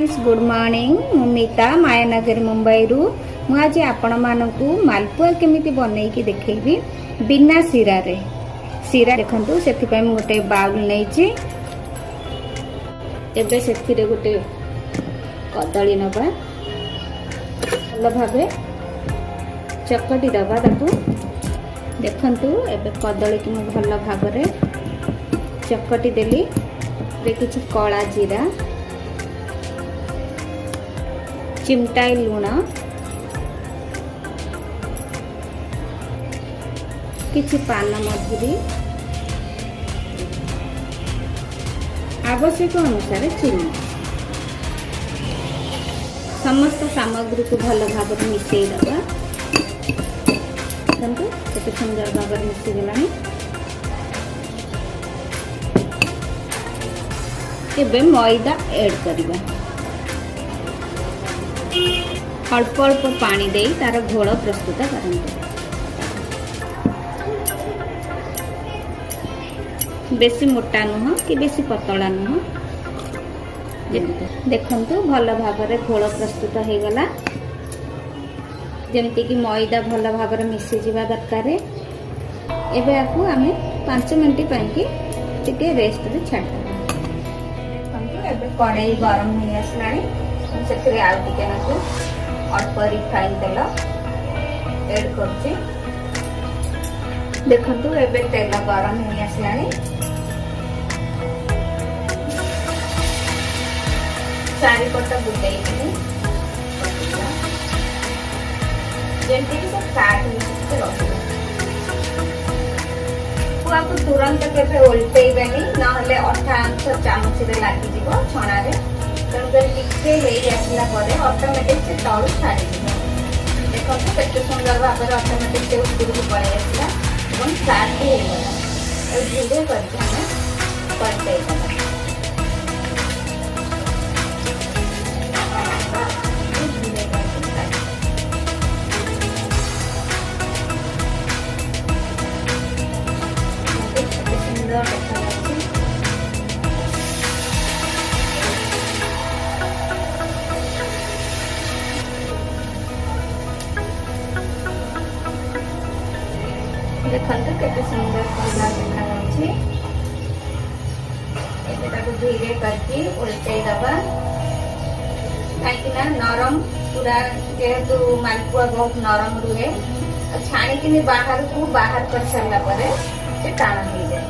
Friends good morning मीता मायानगर मुंबई रु आज आपण मानकु मालपुआ केमिति बनैकी देखैबी बिना सीरा रे सीरा देखंतु सेति पय म गोटे बाउल नैची एबे सेति रे गोटे कदली नबा भल भाबे चकटी दबा ताकू देखंतु एबे कदली कि म भल भाबरे चकटी देली रे किछि कला जीरा चिमटाई लुण किछि पान मधुरी आवश्यक अनुसार चीनी समस्त सामग्री को भल भाव मिसई दबा केते सुंदर भाव मिसई गलानी एबे मैदा ऐड करिबा अल्प अल्प पानी दे तार घोल प्रस्तुत करते बेसी मोटा नुह कि बेसी पतला नुह देखंतु भल भाव घोल प्रस्तुत हो गला जमती कि मैदा भल भाव मिसी जावा दरकार एबे आकु आमे 5 मिनिट पई टिके रेस्ट रे छाड़ देखंतु एबे कढ़ाई गरम हो आसलानी से आउ टिके नाकु अल्प रिफाइन तेल ऐड करछि देखंतु एबे तेल गरम हो आसलानी चारि पट बुलाई जेंति कि सब काट के रखिबो आपको तुरंत केबे उल्टेइबेनी नहले अठा अंश चामच रे लागि जिवो छणा रे तेणुकर टिके आसला ऑटोमेटिक से तलू छाड़ी देखो केते सुंदर भाव में ऑटोमेटिक से ऊपर को पड़े आसला और फ्राई हो गला धीरे करके हमें करते देखंतु केते सुंदर कलर देखा जाउछि एटाको धीरे करके उल्टे दबा काइकिना नरम पूरा जेहेतु मालपुआ बहुत नरम रुहे छाणी कि बाहर को बाहर कर सारा से टाण हो जाए।